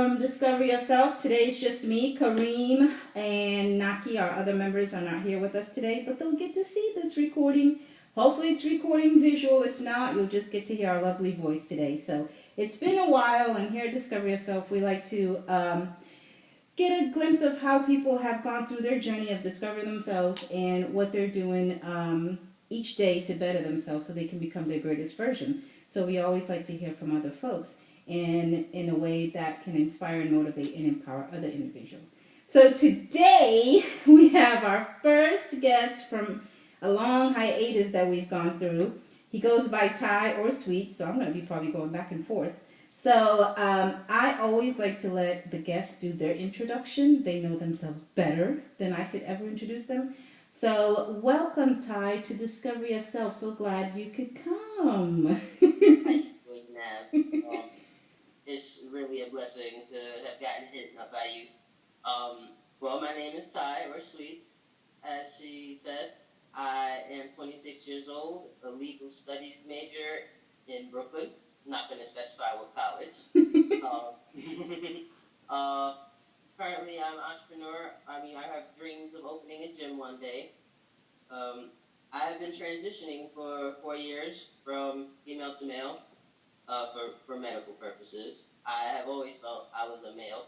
From Discover Yourself. Today it's just me, Kareem, and Naki. Our other members are not here with us today, but they'll get to see this recording. Hopefully it's recording visual. If not, you'll just get to hear our lovely voice today. So it's been a while, and here at Discover Yourself, we like to get a glimpse of how people have gone through their journey of discovering themselves and what they're doing each day to better themselves so they can become their greatest version. So we always like to hear from other folks and in a way that can inspire and motivate and empower other individuals. So today we have our first guest from a long hiatus that we've gone through. He goes by Ty or Sweet, so I'm going to be probably going back and forth. So I always like to let the guests do their introduction. They know themselves better than I could ever introduce them. So welcome, Ty, to Discover Yourself. So glad you could come. It's really a blessing to have gotten hit up by you. Well, my name is Ty, or Sweets. As she said, I am 26 years old, a legal studies major in Brooklyn. I'm not going to specify what college. Currently, I'm an entrepreneur. I have dreams of opening a gym one day. I have been transitioning for 4 years from female to male. For medical purposes. I have always felt I was a male.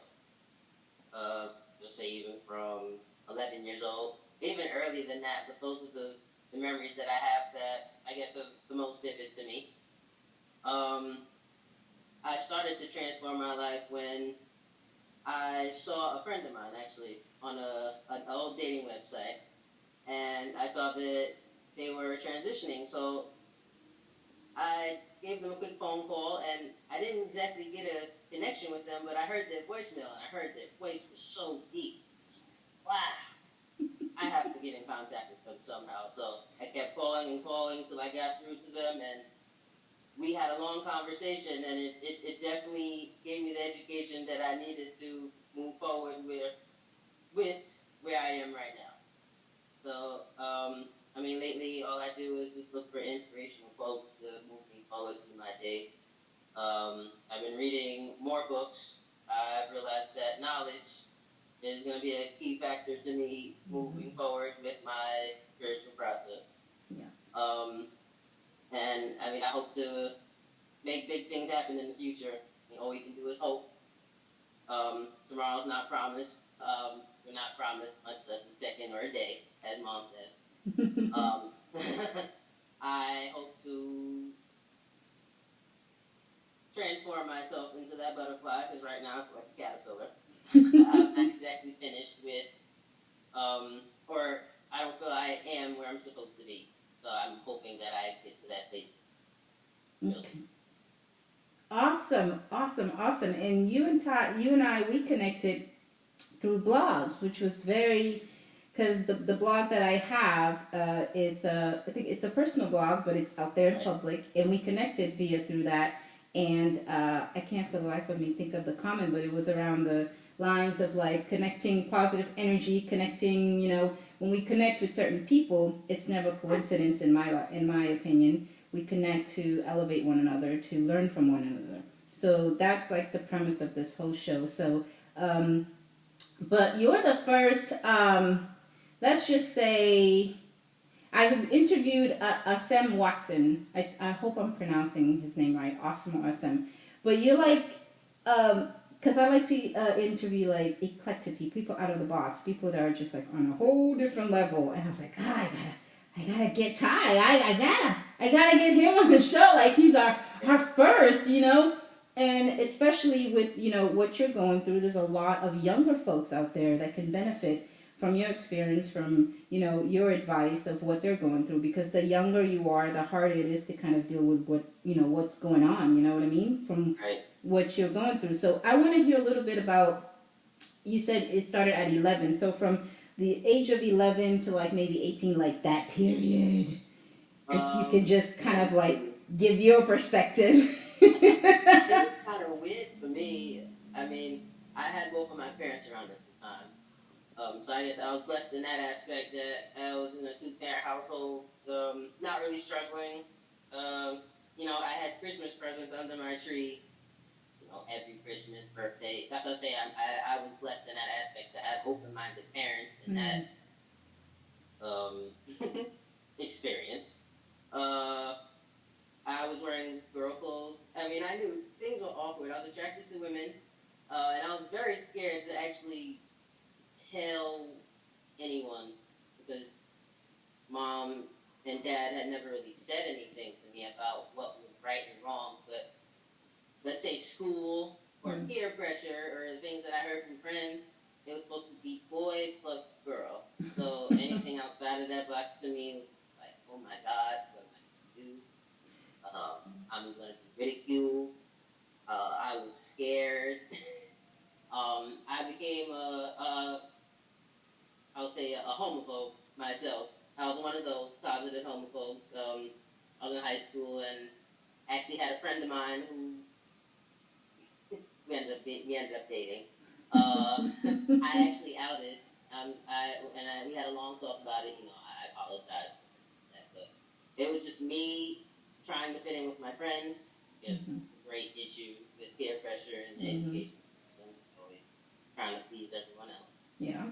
Just say even from 11 years old, even earlier than that, but those are the memories that I have that I guess are the most vivid to me. I started to transform my life when I saw a friend of mine actually on an old dating website, and I saw that they were transitioning, so I gave them a quick phone call, and I didn't exactly get a connection with them, but I heard their voicemail, and I heard their voice was so deep. Wow. I have to get in contact with them somehow. So I kept calling and calling until I got through to them, and we had a long conversation, and it definitely gave me the education that I needed to move forward with where I am right now. So, lately all I do is just look for inspirational quotes to move me forward through my day. I've been reading more books. I've realized that knowledge is going to be a key factor to me moving forward with my spiritual process. Yeah. I hope to make big things happen in the future. All we can do is hope. Tomorrow's not promised. We're not promised much less a second or a day, as Mom says. I hope to transform myself into that butterfly, because right now I'm like a caterpillar. I'm not exactly finished with, or I don't feel I am where I'm supposed to be. So I'm hoping that I get to that place. Awesome. And you and I, we connected through blogs, which was very, because the blog that I have is, I think it's a personal blog, but it's out there in public, and we connected through that, and I can't for the life of me think of the comment, but it was around the lines of like connecting positive energy, connecting, when we connect with certain people, it's never coincidence in my opinion. We connect to elevate one another, to learn from one another. So that's like the premise of this whole show. So, but you're the first, let's just say, I interviewed Asem Watson. I hope I'm pronouncing his name right, Awesome or Asem. But you're like, because I like to interview like eclectic people out of the box, people that are just like on a whole different level. And I was like, I gotta get Ty. I gotta get him on the show. Like he's our first, And especially with, what you're going through, there's a lot of younger folks out there that can benefit from your experience, from, your advice of what they're going through. Because the younger you are, the harder it is to kind of deal with what, what's going on, you know what I mean? From what you're going through. So I want to hear a little bit about, you said it started at 11. So from the age of 11 to like maybe 18, like that period, if you can just kind of like give your perspective. It was kind of weird for me. I had both of my parents around at the time. So I guess I was blessed in that aspect that I was in a two-parent household, not really struggling. I had Christmas presents under my tree every Christmas, birthday. That's what I'm saying. I was blessed in that aspect to have open-minded parents and that experience. I was wearing these girl clothes. I mean, I knew things were awkward. I was attracted to women, and I was very scared to actually tell anyone because Mom and Dad had never really said anything to me about what was right and wrong. But let's say school or peer pressure or things that I heard from friends, it was supposed to be boy plus girl. So anything outside of that box to me was like, oh my God, what am I going to do? I'm going to be ridiculed. I was scared. I became I would say a homophobe myself. I was one of those closeted homophobes. I was in high school and actually had a friend of mine who we ended up dating. I actually outed. We had a long talk about it. I apologize for that, but it was just me trying to fit in with my friends. It's a great issue with peer pressure and the education system. Always trying to please everyone else. Yeah.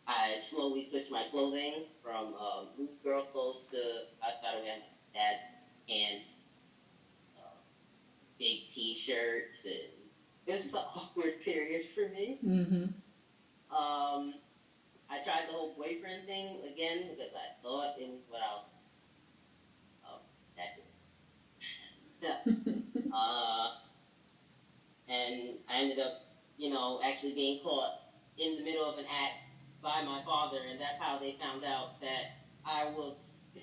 I slowly switched my clothing from loose girl clothes to I started wearing dad's pants, big T-shirts, and it was an awkward period for me. I tried the whole boyfriend thing again because I thought it was what I was. And I ended up, actually being caught in the middle of an act by my father, and that's how they found out that I was,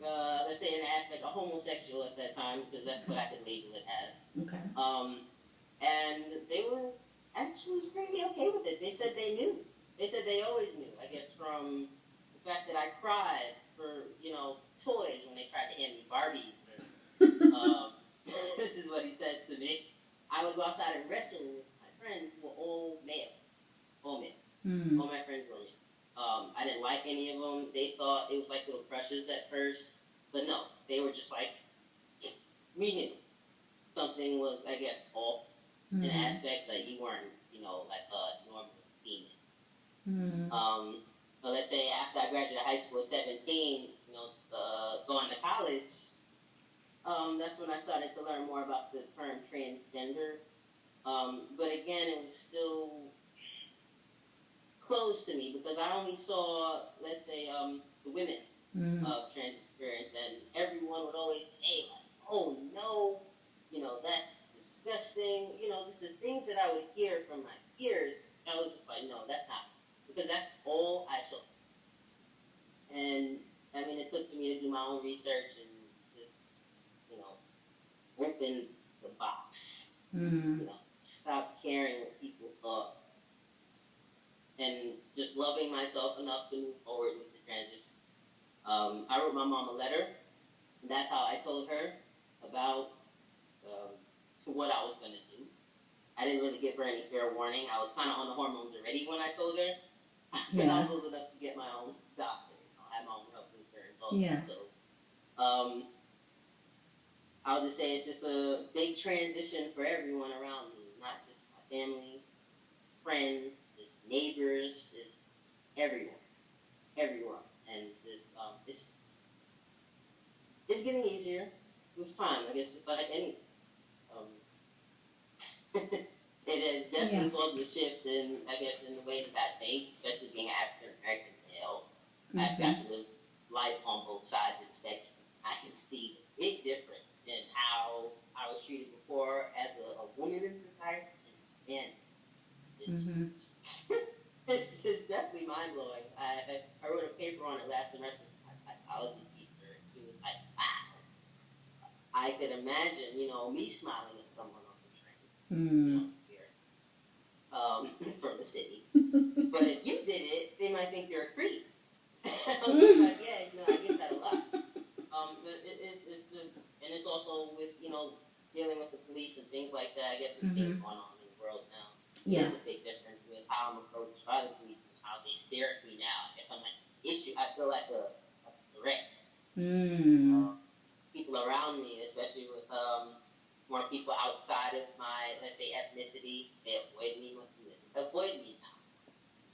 let's say, in an aspect, a homosexual at that time, because that's what I could label it as. Okay. And they were actually pretty okay with it. They said they knew. They said they always knew, I guess, from the fact that I cried for, toys when they tried to hand me Barbies. This is what he says to me. I would go outside and wrestle with my friends who were all male. All male. All my friends were male. I didn't like any of them. They thought it was like little crushes at first. But no, they were just like, we knew. Something was, I guess, off in an aspect that you weren't, like a normal female. But let's say after I graduated high school at 17, going to college, that's when I started to learn more about the term transgender. But again, it was still closed to me because I only saw, let's say, the women of trans experience, and everyone would always say, like, oh no, that's disgusting. Just the things that I would hear from my peers, I was just like, no, that's not, because that's all I saw. And I mean, it took for me to do my own research and just, open the box. Stop caring what people thought. And just loving myself enough to move forward with the transition. I wrote my mom a letter, and that's how I told her about what I was going to do. I didn't really give her any fair warning. I was kind of on the hormones already when I told her. And I was old enough to get my own doctor. I had my own health insurance, all that. So, I'll just say it's just a big transition for everyone around me, not just my family, it's friends, it's neighbors, it's everyone. And this, it's getting easier with time. I guess it's like anything. It has definitely caused a shift in, I guess, in the way that I think, especially being an African American male. I've got to live life on both sides of the spectrum. I can see the big difference in how I was treated before as a woman in society, and then it's definitely mind blowing. I wrote a paper on it last semester for my psychology teacher, and she was like, "Wow, I could imagine, me smiling at someone on the train, here, from the city. But if you did it, they might think you're a creep." I was just like, yeah, I get that a lot. But it's just, and it's also with, dealing with the police and things like that. I guess with things going on in the world now. Yeah. There's a big difference with how I'm approached by the police and how they stare at me now. I guess I'm like I feel like a threat. People around me, especially with more people outside of my, let's say, ethnicity, they avoid me now.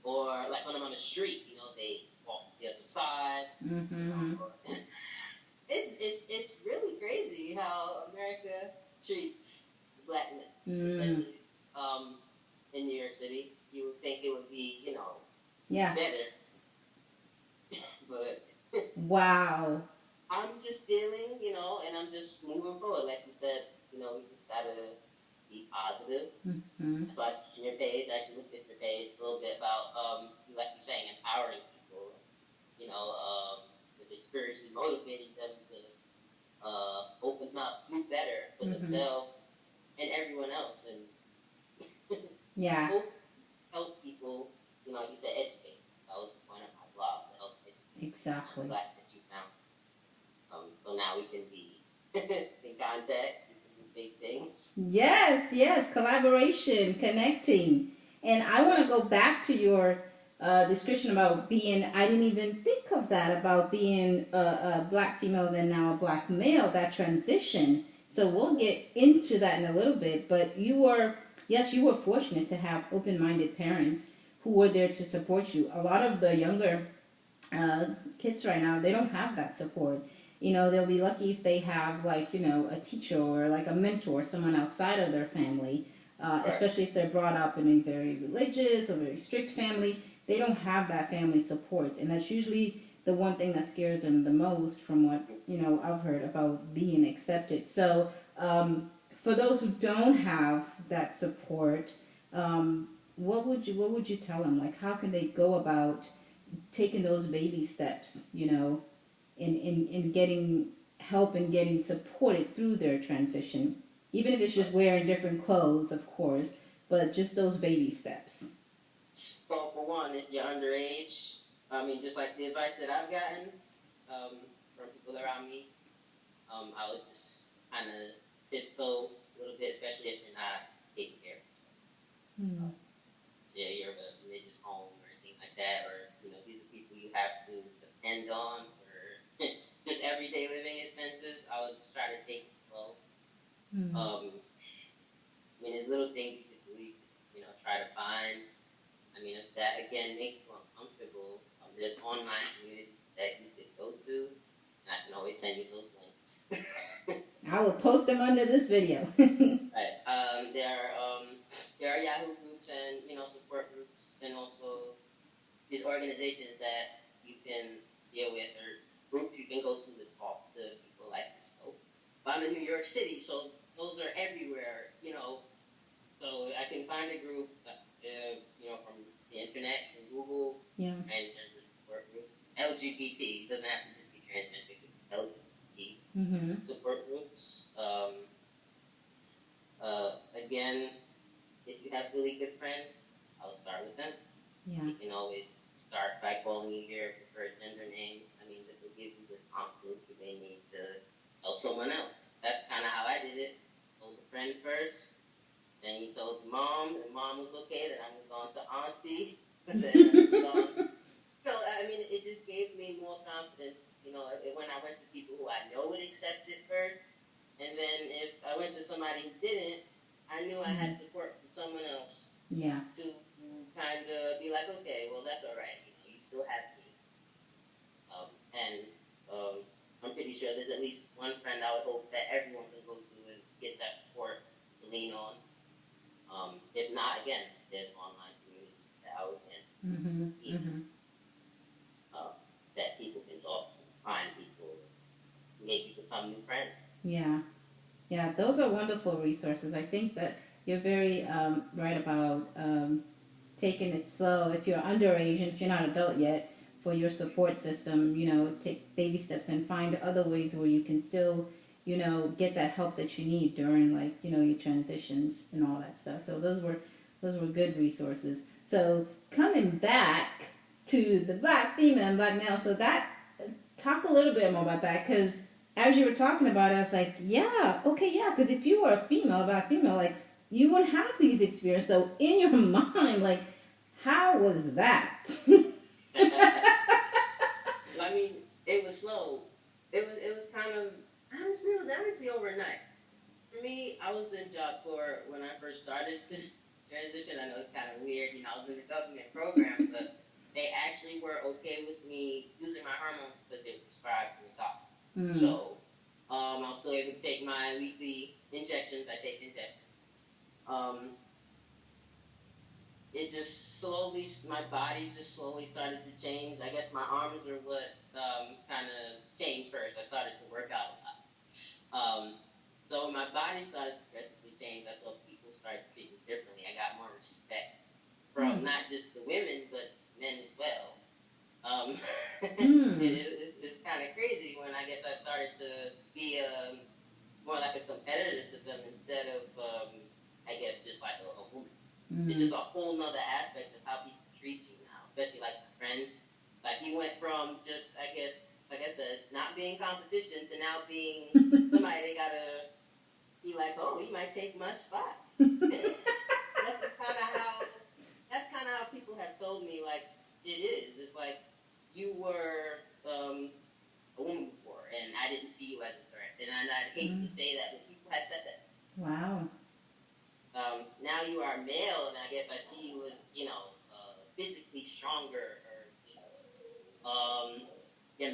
Or like when I'm on the street, they walk the other side. Mm-hmm. It's really crazy how America treats black men, especially in New York City. You would think it would be, better. But wow. I'm just dealing, and I'm just moving forward. Like you said, we just gotta be positive. Mm-hmm. So I see your page, I actually looked at your page a little bit about, like you're saying, empowering people. Just spiritually motivating them to open up, do better for themselves and everyone else, and yeah, help people. Like you said, educate. That was the point of my blog, to help educate. Exactly. I'm glad that you found. So now we can be in contact. We can do big things. Yes, collaboration, connecting, and I want to go back to your description about being, I didn't even think of that, about being a black female then now a black male, that transition. So we'll get into that in a little bit, but you were fortunate to have open-minded parents who were there to support you. A lot of the younger kids right now, they don't have that support. They'll be lucky if they have a teacher or like a mentor, someone outside of their family, especially if they're brought up in a very religious or very strict family. They don't have that family support, and that's usually the one thing that scares them the most from what I've heard about being accepted. So for those who don't have that support, what would you tell them? Like, how can they go about taking those baby steps, in getting help and getting supported through their transition, even if it's just wearing different clothes, of course, but just those baby steps? Well, for one, if you're underage, just like the advice that I've gotten from people around me, I would just kind of tiptoe a little bit, especially if you're not taking care of yourself. So you're a religious home or anything like that, or these are people you have to depend on for just everyday living expenses. I would just try to take it slow. There's little things you can do. You can, try to find. If that again makes you uncomfortable, there's online communities that you could go to, and I can always send you those links. I will post them under this video. Right. There are Yahoo groups and support groups, and also these organizations that you can deal with, or groups you can go to talk to people like yourself. But I'm in New York City, so those are everywhere. So I can find a group, from the internet and Google. Yeah. Transgender support groups, LGBT. It doesn't have to just be transgender. It could be LGBT support groups. Again, if you have really good friends, I'll start with them. Yeah. You can always start by calling your preferred gender names. This will give you the confidence you may need to tell someone else. That's kind of how I did it. Told a friend first, then you told mom, and mom was okay. Then I moved on to auntie, and then I moved on. It just gave me more confidence. When I went to people who I know would accept it first, and then if I went to somebody who didn't, I knew I had support from someone else. Yeah. To kind of be like, okay, well, that's all right. You still have me. I'm pretty sure there's at least one friend I would hope that everyone can go to and get that support to lean on. If not, again, there's online communities that out and that people can talk, find people, maybe become new friends. Yeah, those are wonderful resources. I think that you're very right about taking it slow. If you're underage and if you're not adult yet, for your support system, take baby steps and find other ways where you can still, get that help that you need during your transitions and all that stuff. So those were good resources. So coming back to the black female and black male, so that, talk a little bit more about that, because as you were talking about it, I was like, because if you were a female, black female, you wouldn't have these experiences. So in your mind, how was that? It was slow. It was kind of, honestly, it was overnight. For me, I was in Job Corps when I first started to transition. I know it's kind of weird, I was in the government program, but they actually were okay with me using my hormones because they were prescribed from the doctor. So, I was still able to take my weekly injections. I take injections. It just slowly, my body just slowly started to change. I guess my arms are what kind of changed first. I started to work out a lot. So when my body started to progressively change, I saw people start treating me differently. I got more respect from not just the women, but men as well. It's kind of crazy when I guess I started to be more like a competitor to them instead of, I guess, just like a woman. It's just a whole nother aspect of how people treat you now, especially like a friend. Like you went from just, I guess, like I said, not being competition to now being somebody they gotta be like, oh, you might take my spot. That's kind of how people have told me, like, it is. It's like you were a woman before, and I didn't see you as a threat. And I'd hate to say that, but people have said that. Wow. Now you are male, and I guess I see you as, physically stronger, or just your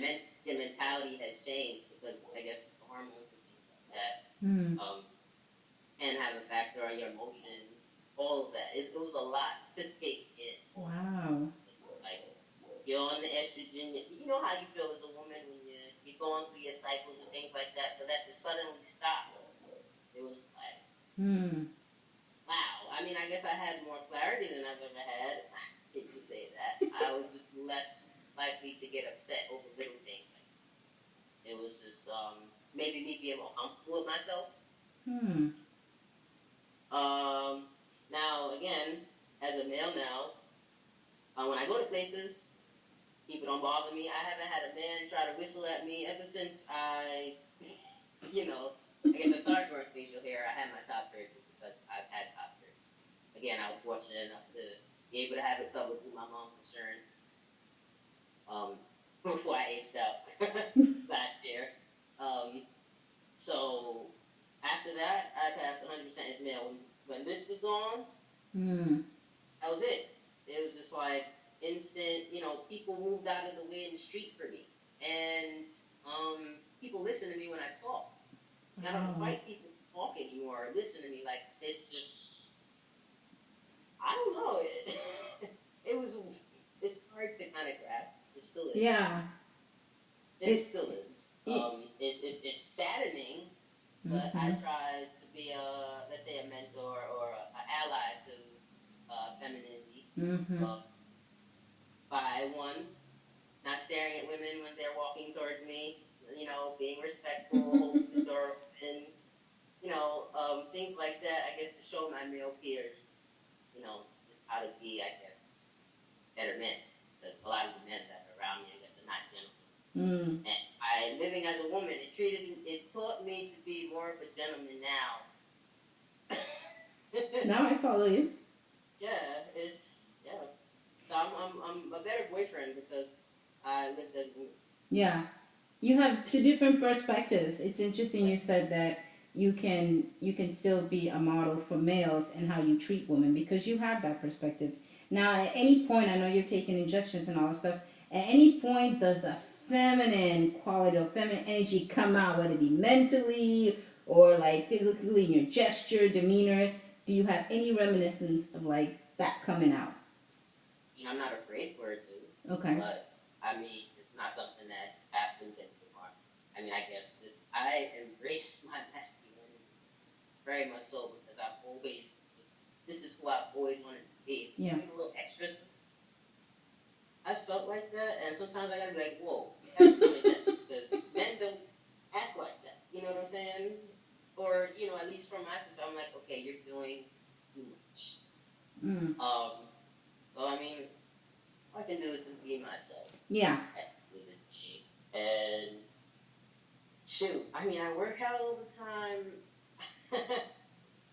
mentality has changed because I guess the hormones and things like that can have a factor on your emotions, all of that. It was a lot to take in. Wow. It's like you're on the estrogen. You know how you feel as a woman when you're going through your cycles and things like that, but that to suddenly stop, it was like, wow. I mean, I guess I had more clarity than I've ever had. I hate to say that. I was just less likely to get upset over little things. It was just maybe me being more comfortable with myself. Now, again, as a male now, when I go to places, people don't bother me. I haven't had a man try to whistle at me ever since I guess I started growing facial hair. I had my top surgery because I've had top surgery. Again, I was fortunate enough to be able to have it covered through my mom's insurance before I aged out last year. So after that, I passed 100% as male. When this was gone, that was it. It was just like instant, people moved out of the way in the street for me. And people listen to me when I talk. I don't fight people who talk anymore or listen to me. Like, it's just, I don't know. It's hard to kind of grasp. It still is. Yeah. It still is. It's saddening, but I try to be let's say a mentor or an ally to femininity. By one, not staring at women when they're walking towards me, being respectful, holding the door open, things like that, I guess, to show my male peers, just how to be, I guess, better men. Because a lot of the men that are around me, I guess, are not gentlemen. And living as a woman, it taught me to be more of a gentleman now. Now I follow you. Yeah. So I'm a better boyfriend because I lived as a woman. Yeah. You have two different perspectives. It's interesting you said that you can still be a model for males and how you treat women because you have that perspective. Now, at any point, I know you're taking injections and all that stuff. At any point, does a feminine quality or feminine energy come out, whether it be mentally or like physically in your gesture, demeanor? Do you have any reminiscence of like that coming out? I'm not afraid for it to. Okay. But I mean, it's not something that just happened anymore. I mean, I guess I embrace my masculinity very much so because this is who I've always wanted to be. So a little extra. I felt like that, and sometimes I gotta be like, whoa, you gotta do it then, because men don't act like that. You know what I'm saying? Or at least from my perspective, I'm like, okay, you're doing too much. So I mean, all I can do is just be myself. Yeah. And shoot, I mean, I work out all the time.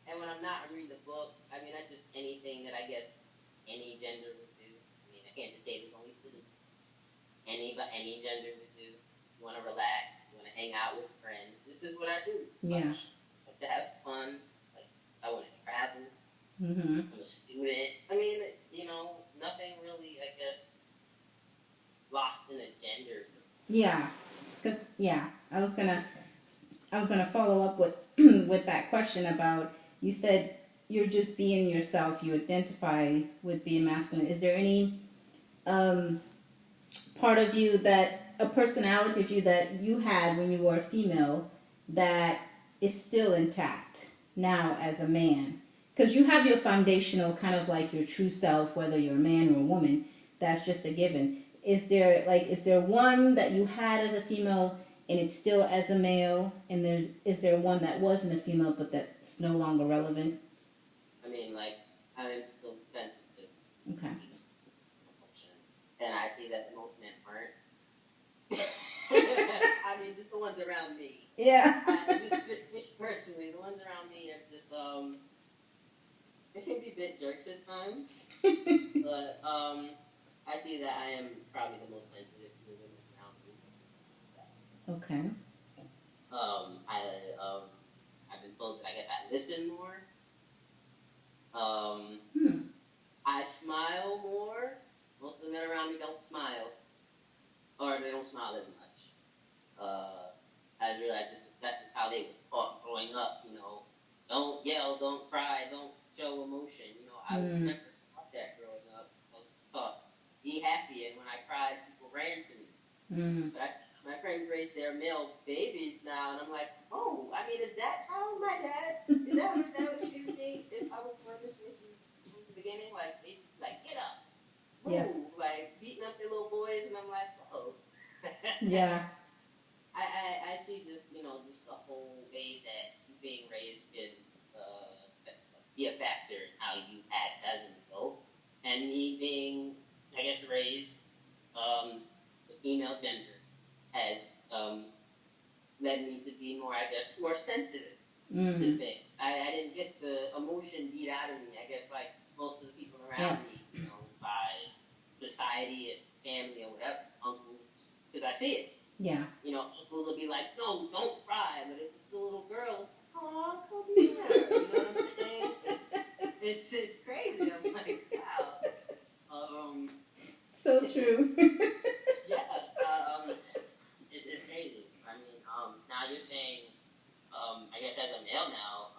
And when I'm not, I'm reading a book. I mean, that's just anything that I guess any gender would do. I mean, I can't just say there's only two. Any gender would do. You want to relax, you want to hang out with friends. This is what I do. So if to have fun. Like, I want to travel. Mm-hmm. I'm a student. I mean, nothing really, I guess, locked in a gender. Yeah. Yeah. I was gonna follow up with with that question about, you said you're just being yourself. You identify with being masculine. Is there any um, part of you, that a personality of you that you had when you were a female, that is still intact now as a man? Because you have your foundational, kind of like your true self, whether you're a man or a woman. That's just a given. Is there one that you had as a female and it's still as a male, and is there one that wasn't a female but that's no longer relevant? I mean, like, I'm still sensitive Okay. emotions, and I think that most men aren't. I mean, just the ones around me. Yeah. Just personally, the ones around me are just they can be a bit jerks at times, but I see that I am probably the most sensitive to the women around me. Okay. I've been told that I guess I listen more. Hmm. I smile more. Most of the men around me don't smile, or they don't smile as much. I just realized that's just how they were taught growing up. Don't yell, don't cry, don't show emotion. I was never taught that growing up. I was taught, be happy, and when I cried, people ran to me. But my friends raised their male babies now, and I'm like, oh, I mean, is that how my dad? Is that how my dad would treat me if I was nervous from the beginning? Like, they just like, get up, move, like beating up their little boys, and I'm like, oh. Yeah. I see just just the whole way that you being raised can be a factor in how you act as an adult, and me being, I guess, raised the female gender has led me to be more, I guess, more sensitive to things. I didn't get the emotion beat out of me, I guess, like most of the people around me, by society and family or whatever, uncles, because I see it. Yeah. Uncles will be like, no, don't cry, but if it's the little girl, it's like, oh, come here. You know what I'm saying? It's crazy. I'm like, wow. So true. Yeah. It's crazy. I mean, now you're saying, I guess as a male now,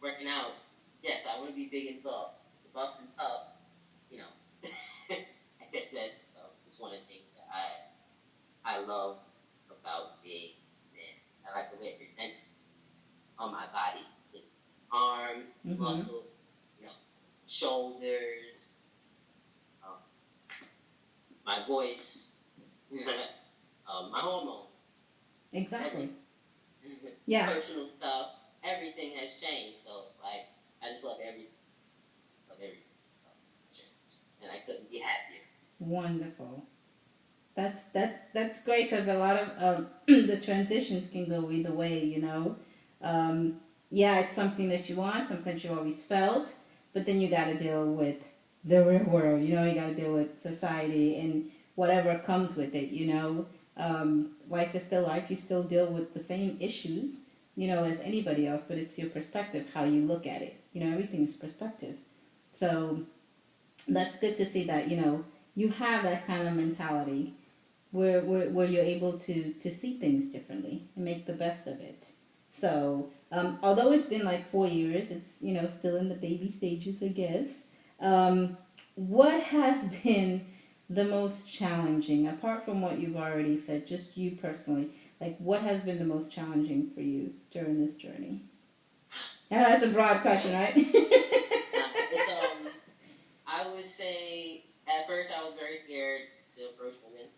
working out, yes, I want to be big and buff and tough, I guess that's just one of the things that I love about being man. I like the way it presents on my body. Arms, muscles, shoulders, my voice, my hormones. Exactly. Yeah. Personal stuff. Everything has changed. So it's like, I just love everything. Changes. And I couldn't be happier. Wonderful. That's great, because a lot of the transitions can go either way. Yeah, it's something that you want, something that you always felt, but then you got to deal with the real world. You got to deal with society and whatever comes with it. Life is still life. You still deal with the same issues, as anybody else, but it's your perspective, how you look at it. Everything is perspective. So that's good to see that you have that kind of mentality where you're able to see things differently and make the best of it. So although it's been like 4 years, it's still in the baby stages, I guess. What has been the most challenging, apart from what you've already said, just you personally? Like, what has been the most challenging for you during this journey? I know that's a broad question, right? I would say at first I was very scared to approach women.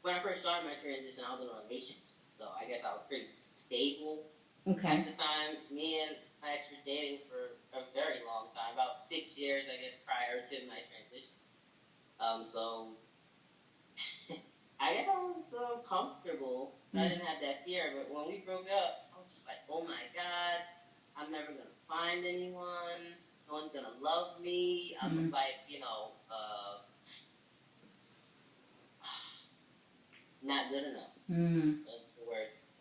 When I first started my transition, I was in a relationship, so I guess I was pretty stable at the time. Me and my ex were dating for a very long time, about 6 years, I guess, prior to my transition. So I guess I was comfortable, so I didn't have that fear. But when we broke up, I was just like, oh my God, I'm never gonna find anyone. No one's gonna love me. I'm like, not good enough. That's the worst.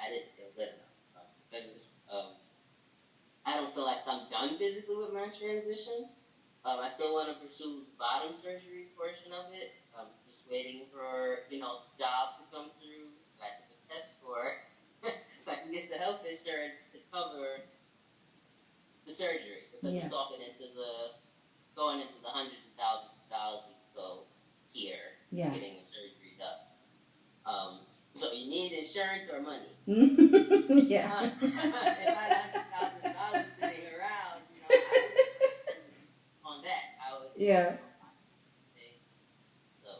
I I didn't feel good enough because I don't feel like I'm done physically with my transition. I still want to pursue the bottom surgery portion of it. I'm just waiting for, job to come through that I took a test for so I can get the health insurance to cover the surgery because we're talking going into the hundreds of thousands of dollars we could go here getting the surgery done. So you need insurance or money. Yeah. If I had $100,000 sitting around, on that, I would. Yeah. So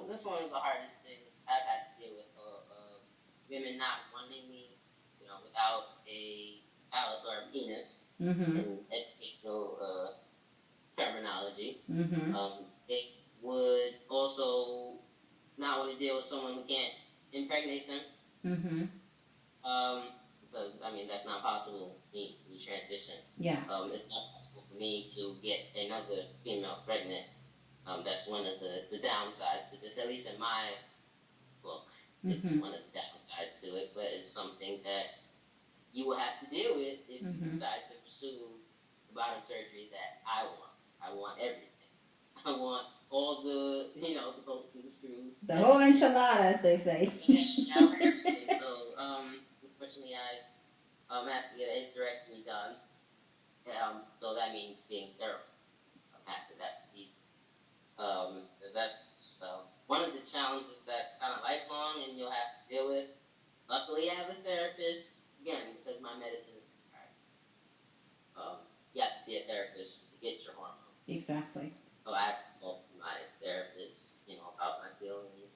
that's one of the hardest things I've had to deal with. Women not wanting me, without a phallus or a penis in educational terminology. They would also not want to deal with someone who can't impregnate them. Because that's not possible. Me transition. Yeah. It's not possible for me to get another female pregnant. That's one of the downsides to this, at least in my book. It's one of the downsides to it, but it's something that you will have to deal with if you decide to pursue the bottom surgery that I want. I want everything. I want all the, the bolts and the screws. The whole enchilada, as they say. Yeah, I want everything. So, unfortunately, I have to get a hysterectomy done. So that means being sterile after that procedure. So that's one of the challenges that's kind of lifelong and you'll have to deal with. Luckily, I have a therapist, again, because my medicine is prescribed. You have to see a therapist to get your hormones. Exactly. So I have to talk to my therapist, about my feelings.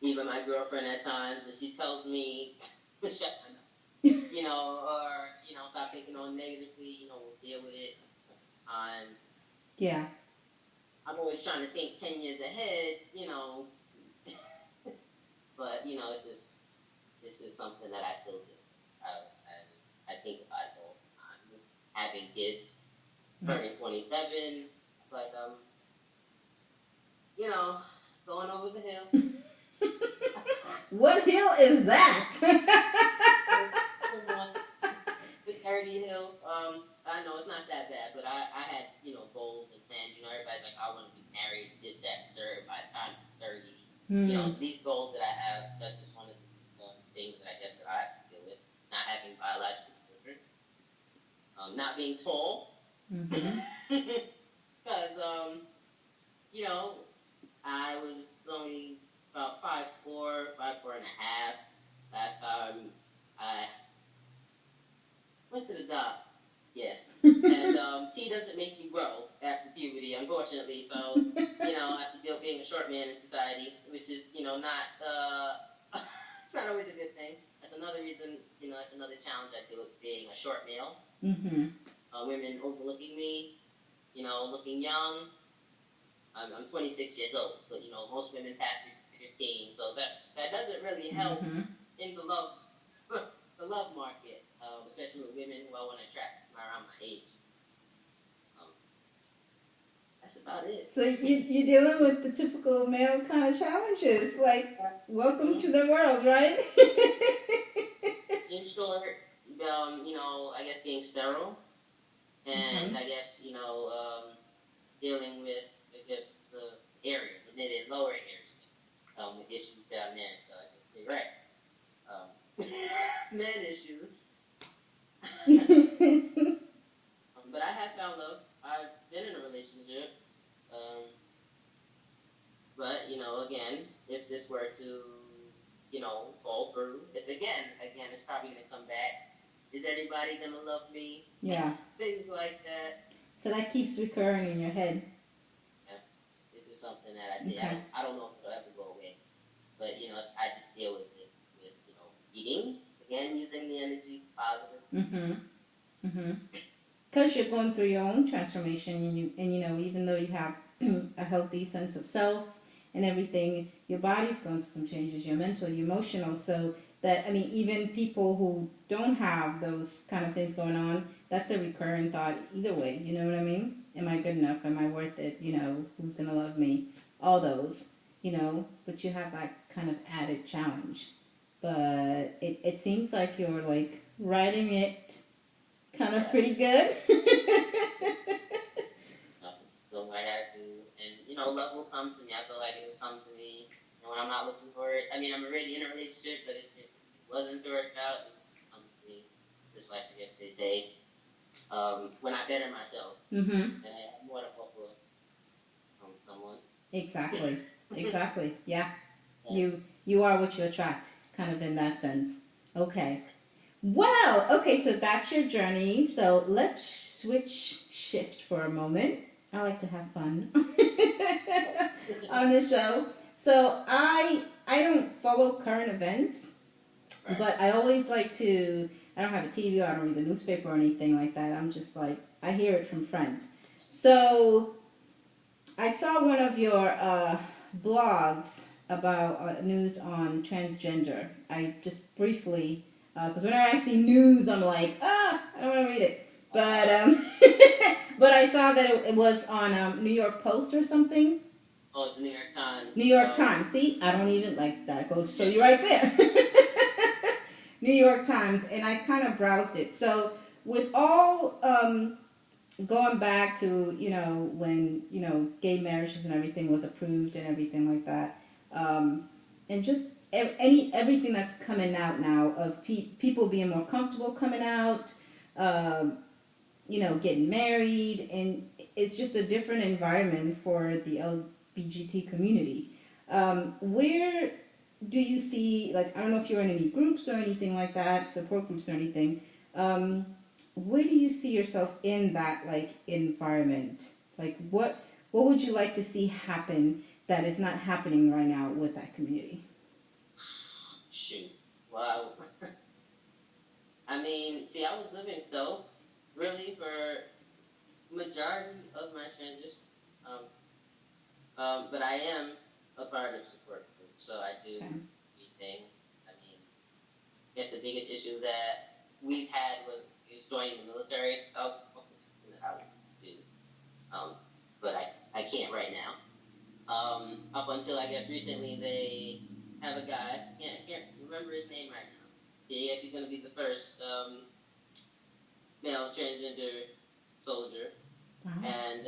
Even my girlfriend at times, and she tells me, shut my mouth. Or, stop thinking on negatively, we'll deal with it next time. Yeah. I'm always trying to think 10 years ahead, but, this is something that I still do. I think about it all the time. Having kids, turning 27, like, going over the hill. What hill is that? The 30 hill. I know it's not that bad, but I had, goals and plans. Everybody's like, I want to be married, this, that, third, by the time I'm 30. These goals that I have, that's just one of the things that I guess that I have to deal with. Not having biological children. Not being tall. Because, I was only about 5'4", 5'4.5". Last time I went to the doc. Yeah. And T doesn't make you grow after puberty, unfortunately. So, I have to deal with being a short man in society, which is, not, it's not always a good thing. That's another reason, that's another challenge I deal with being a short male. Women overlooking me, looking young. I'm 26 years old, but, most women pass me 15, so that doesn't really help in the love market, especially with women who I want to attract around my age. That's about it. So you're dealing with the typical male kind of challenges, like welcome to the world, right? In short, I guess being sterile, and I guess dealing with the area, the mid and lower area, with issues down there. So I guess you're right. Men issues. But I have found love. I've been in a relationship. But, again, if this were to, fall through, it's probably going to come back. Is everybody going to love me? Yeah. Things like that. So that keeps recurring in your head. Yeah. This is something that I see. Okay. I don't know if it'll ever go away. But, I just deal with it with, eating. Again, using the energy positive. Because you're going through your own transformation, and even though you have a healthy sense of self and everything, your body's going through some changes, your mental, your emotional. So that, even people who don't have those kind of things going on, that's a recurring thought either way. You know what I mean? Am I good enough? Am I worth it? Who's going to love me? All those, but you have that kind of added challenge. but it seems like you're like riding it kind of pretty good. Go right after you, and love will come to me. I feel like it will come to me, and when I'm not looking for it, I mean, I'm already in a relationship, but if it wasn't to work out, it will come to me. Just like I guess they say, when I better myself, and I have more to offer someone. Exactly. Exactly. Yeah. You are what you attract, kind of in that sense. Okay. Well, okay, so that's your journey. So let's shift for a moment. I like to have fun on the show. So I don't follow current events, but I always like to. I don't have a TV, or I don't read the newspaper or anything like that. I'm just like I hear it from friends. So I saw one of your blogs about news on transgender. I just briefly, because whenever I see news, I'm like, I don't want to read it. But but I saw that it was on New York Post or something. Oh, the New York Times. New York Times. See, I don't even like that. Goes to show you right there. New York Times, and I kind of browsed it. So with all going back to when gay marriages and everything was approved and everything like that, and just everything that's coming out now of people being more comfortable coming out, getting married, and it's just a different environment for the LGBT community. Where do you see, like, I don't know if you're in any groups or anything like that, support groups or anything. Where do you see yourself in that, like, environment? Like, what would you like to see happen that is not happening right now with that community? Shoot. Wow. I mean, see, I was living stealth, really, for majority of my transition. But I am a part of support groups, so I do read things. I mean, I guess the biggest issue that we've had is joining the military. That was also something that I wanted to do, but I can't right now. Up until, I guess, recently, they have a guy. Yeah, I can't remember his name right now. Yeah, I guess he's going to be the first male transgender soldier. Wow. And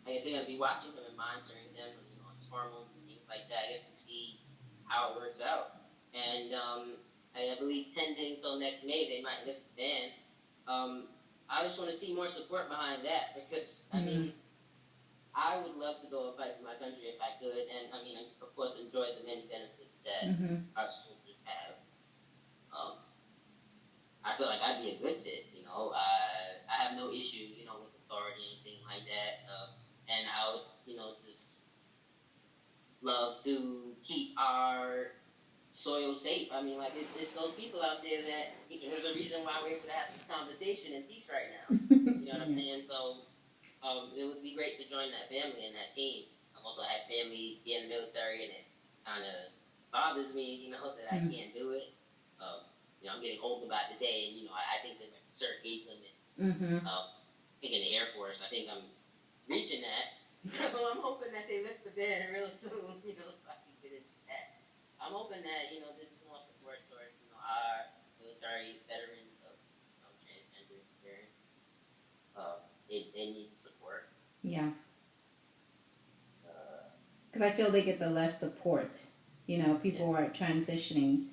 I guess they're going to be watching him and monitoring him, on his hormones and things like that, I guess, to see how it works out. And I believe pending till next May, they might lift the ban. I just want to see more support behind that because, I mean, I would love to go and fight for my country if I could, and I mean, of course, enjoy the many benefits that our soldiers have. I feel like I'd be a good fit. I have no issue, with authority or anything like that, and I would, just love to keep our soil safe. I mean, like it's those people out there that are the reason why we're able to have this conversation in peace right now. You know what I'm saying? So. It would be great to join that family and that team. I've also had family in the military, and it kind of bothers me, that I can't do it. I'm getting older by the day, and, I think there's like a certain age limit. I think in the Air Force, I think I'm reaching that. So I'm hoping that they lift the ban real soon, so I can get into that. I'm hoping that, this is more support toward, our military veterans of transgender experience. They need support. Yeah. Because I feel they get the less support. People are transitioning.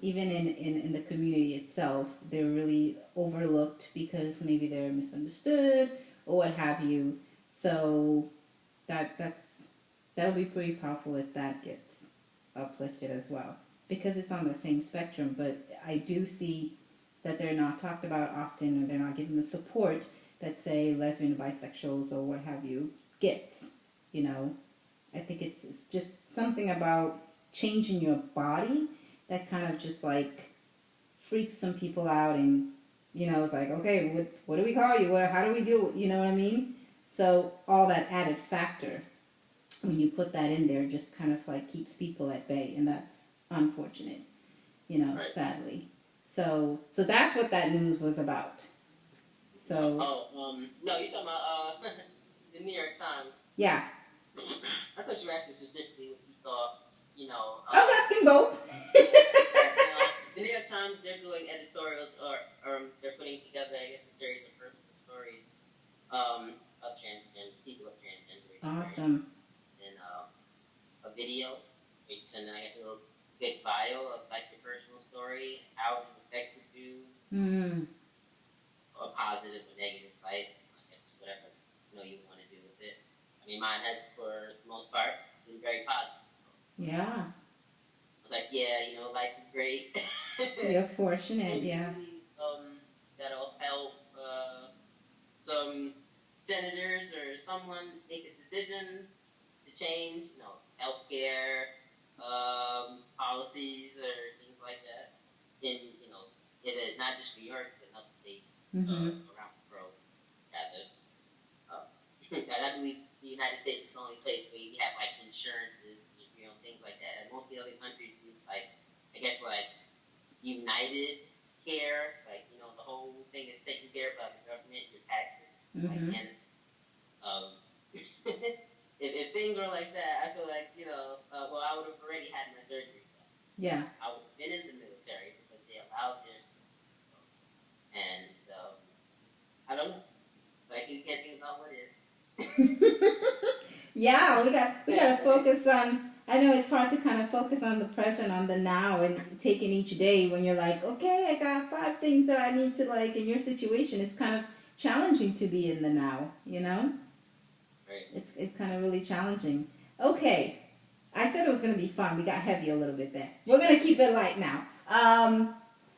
Even in the community itself, they're really overlooked because maybe they're misunderstood or what have you. So that'll be pretty powerful if that gets uplifted as well. Because it's on the same spectrum. But I do see that they're not talked about often, or they're not given the support that, say, lesbian, bisexuals, or what have you, gets. I think it's just something about changing your body that kind of just, like, freaks some people out, and, it's like, okay, what do we call you? How do we deal with, you know what I mean? So all that added factor, when you put that in there, just kind of, like, keeps people at bay, and that's unfortunate, right. Sadly. So that's what that news was about. So. No, you're talking about the New York Times. Yeah. I thought you were asking specifically thought, I was asking both. The New York Times, they're doing editorials, or they're putting together, I guess, a series of personal stories of transgender people of transgender experience. Awesome. And a video. You can send, I guess, a little big bio of like your personal story, how it's affected you, or positive or negative, like I guess whatever you want to do with it. I mean, mine has, for the most part, been very positive. So. Yeah. I was like, yeah, life is great. You're fortunate, yeah. That'll help some senators or someone make a decision to change, healthcare policies or things like that in not just New York but in other states around the world. Rather, and I believe the United States is the only place where you have like insurances, things like that. And most of the other countries use like United Care, the whole thing is taken care of by the government, your taxes, and if things were like that, I feel like well, I would have already had my surgery done. Yeah. I would have been in the military because they allowed this, and I don't know, but I can't think about what it is. Yeah, we got to focus on. I know it's hard to kind of focus on the present, on the now, and taking each day when you're like, okay, I got 5 things that I need to like. In your situation, it's kind of challenging to be in the now. Right. It's kind of really challenging. Okay, I said it was going to be fun. We got heavy a little bit there. We're going to keep it light now.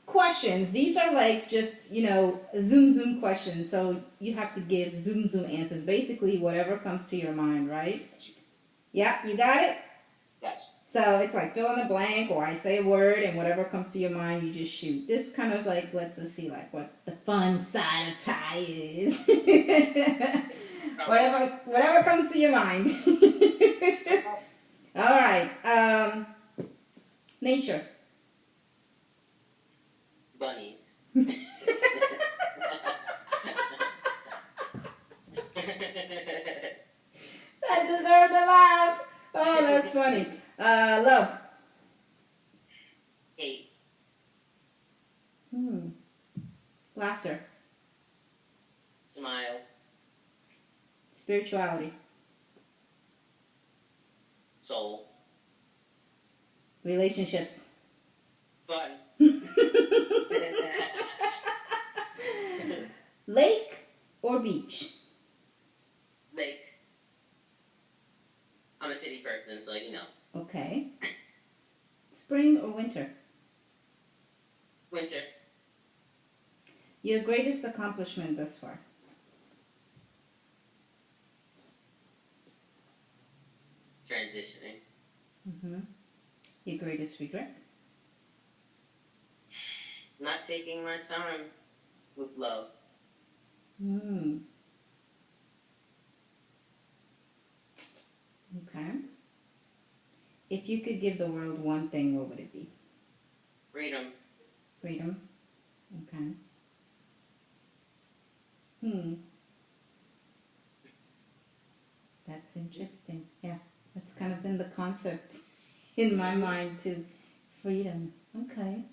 Questions. These are like just, zoom questions. So you have to give zoom answers. Basically, whatever comes to your mind, right? Yeah, you got it? Yes. So it's like fill in the blank, or I say a word, and whatever comes to your mind, you just shoot. This kind of like lets us see like what the fun side of Thai is. whatever comes to your mind. All right. Nature. Bunnies. I deserve to laugh. Oh, that's funny. Love. Hate. Laughter. Smile. Spirituality. Soul. Relationships. Fun. Lake or beach? Lake. I'm a city person, so Okay. Spring or winter? Winter. Your greatest accomplishment thus far? Transitioning. Your greatest regret? Not taking my time with love. Okay. If you could give the world one thing, what would it be? Freedom. Freedom? Okay. That's interesting. Yeah, that's kind of been the concept in my mind too. Freedom. Okay.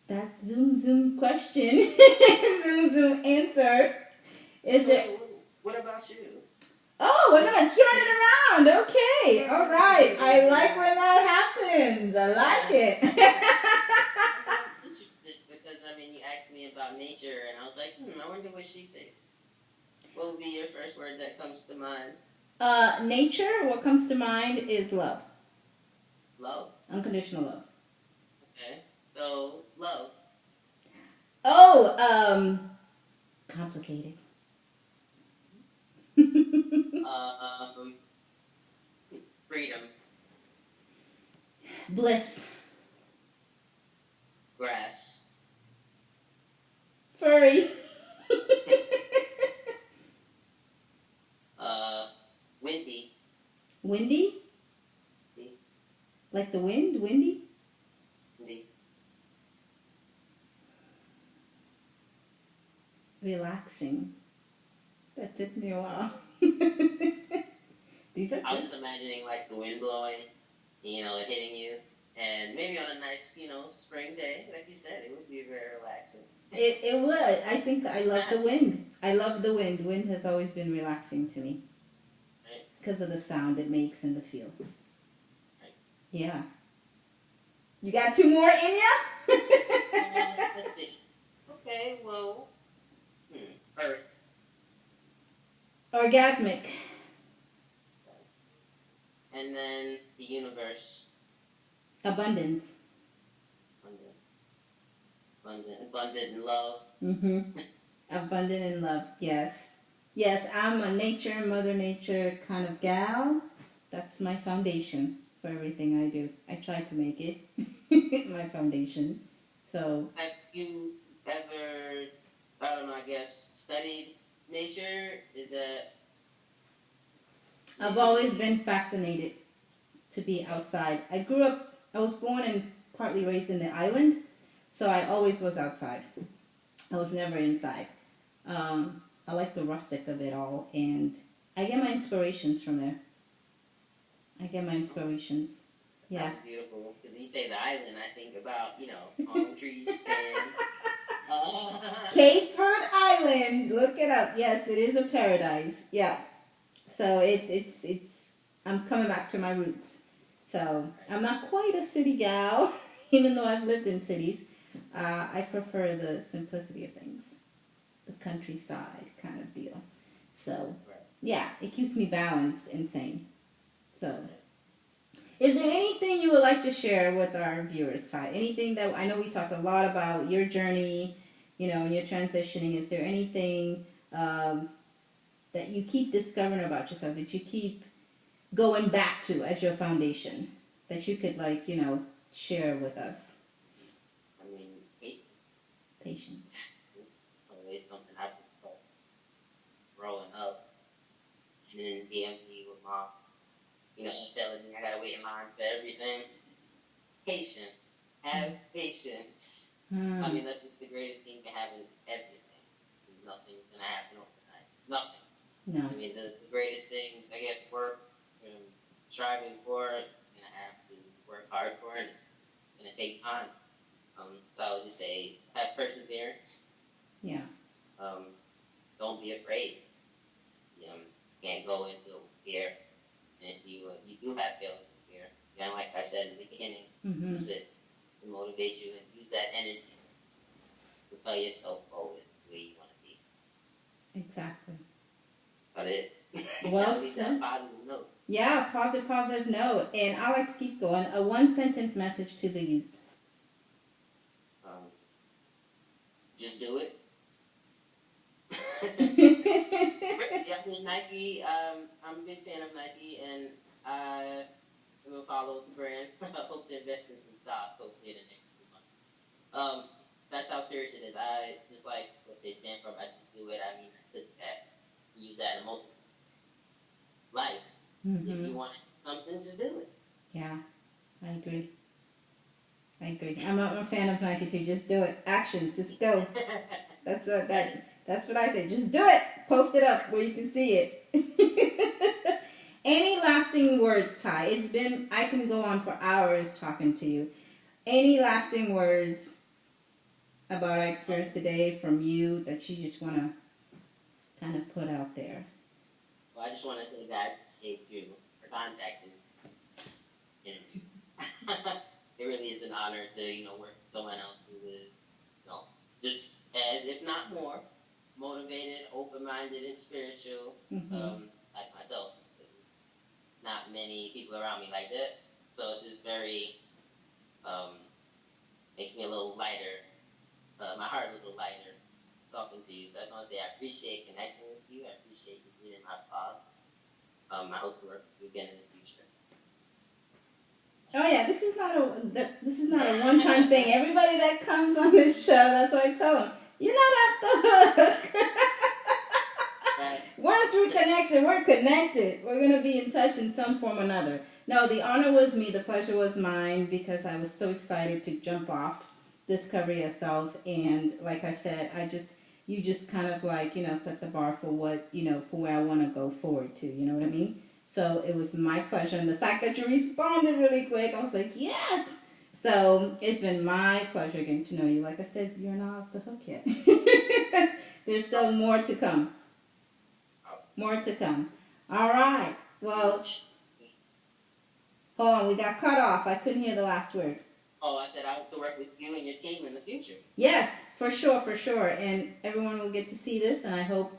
That's zoom question. Zoom answer. What about you? Oh, we're gonna turn it around. Okay. All right. I like when that happens. I like it. I'm interested because you asked me about nature, and I was like, I wonder what she thinks. What would be your first word that comes to mind? Nature. What comes to mind is love. Love. Unconditional love. Okay. So love. Oh, complicated. Freedom. Bliss. Grass. Furry. Windy. Windy? Like the wind? Windy? Windy. Relaxing. That took me a while. These are I was good. just imagining like the wind blowing, it hitting you, and maybe on a nice, spring day, like you said, it would be very relaxing. It would. I think I love the wind. I love the wind. Wind has always been relaxing to me Right. because of the sound it makes and the feel. Right. Yeah. You got two more in ya? Let's see. Okay, well, Earth. Orgasmic. Okay. And then the universe. Abundance. Abundant in love. Mm-hmm. Abundant in love, yes. Yes, I'm a nature, Mother Nature kind of gal. That's my foundation for everything I do. I try to make it my foundation. So. Have you ever, I don't know, I guess, studied nature? Is that... I've always been fascinated to be outside. I was born and partly raised in the island, so I always was outside. I was never inside. I like the rustic of it all, and I get my inspirations from there. I get my inspirations. Yeah. That's beautiful. Because you say the island, I think about, palm trees and sand. Cape Verde Island. Look it up. Yes, it is a paradise. Yeah. So it's I'm coming back to my roots. So I'm not quite a city gal, even though I've lived in cities. I prefer the simplicity of things, the countryside kind of deal. So yeah, it keeps me balanced and sane. So, is there anything you would like to share with our viewers, Ty? Anything that I know we talked a lot about your journey, and your transitioning. Is there anything that you keep discovering about yourself, that you keep going back to as your foundation, that you could share with us? I mean, Patience. It's always something I've been growing up, and in DMV with mom. Telling me I gotta wait in line for everything. Patience. Have patience. I mean, that's just the greatest thing you can have in everything. Nothing's gonna happen overnight. Nothing. No. I mean, the greatest thing, I guess, work, striving for it, you're gonna have to work hard for it. It's gonna take time. So I would just say, have perseverance. Yeah. Don't be afraid. You can't go into fear. And if you do have feelings of fear, again, like I said in the beginning, use it to motivate you and use that energy to propel yourself forward where you want to be. Exactly. That's about it. Well leave that positive note. Yeah, positive note. And I like to keep going. A one-sentence message to the youth. Just do it. Yeah, Nike. I'm a big fan of Nike, and I'm gonna follow the brand. I hope to invest in some stock hopefully in the next few months. That's how serious it is. I just like what they stand for. I just do it. I mean, I took that, use that in multiple life. If you want to do something, just do it. Yeah, I agree. I'm a fan of Nike too. Just do it. Action. Just go. That's what I say. Just do it. Post it up where you can see it. Any lasting words, Ty? I can go on for hours talking to you. Any lasting words about our experience today from you that you just want to kind of put out there? Well, I just want to say that if you for contacting this interview. It really is an honor to, work with someone else who is, just as, if not more, motivated, open-minded, and spiritual, like myself. Because it's not many people around me like that. So it's just very, makes me a little lighter, my heart a little lighter talking to you. So I just want to say I appreciate connecting with you. I appreciate you being in my pod. I hope to work with you again in the future. Oh yeah, this is not a one-time thing. Everybody that comes on this show, that's what I tell them. You're not off the hook. Right. Once we're connected. We're gonna be in touch in some form or another. No, the honor was me. The pleasure was mine because I was so excited to jump off, discover yourself, and like I said, you just kind of set the bar for what for where I want to go forward to. You know what I mean? So it was my pleasure. And the fact that you responded really quick, I was like, yes. So it's been my pleasure getting to know you. Like I said, you're not off the hook yet. There's still more to come. More to come. All right. Well, hold on. We got cut off. I couldn't hear the last word. Oh, I said I hope to work with you and your team in the future. Yes, for sure, for sure. And everyone will get to see this, and I hope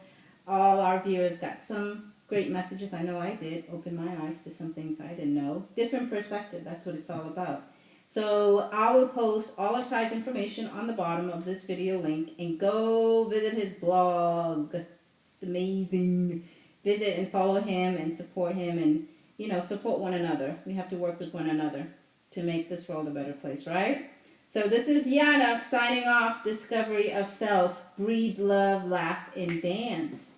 all our viewers got some great messages. I know I did. Open my eyes to some things I didn't know. Different perspective. That's what it's all about. So I will post all of Ty's information on the bottom of this video link, and go visit his blog. It's amazing. Visit and follow him and support him, and, you know, support one another. We have to work with one another to make this world a better place, right? So this is Yana signing off. Discovery of self. Breathe, love, laugh, and dance.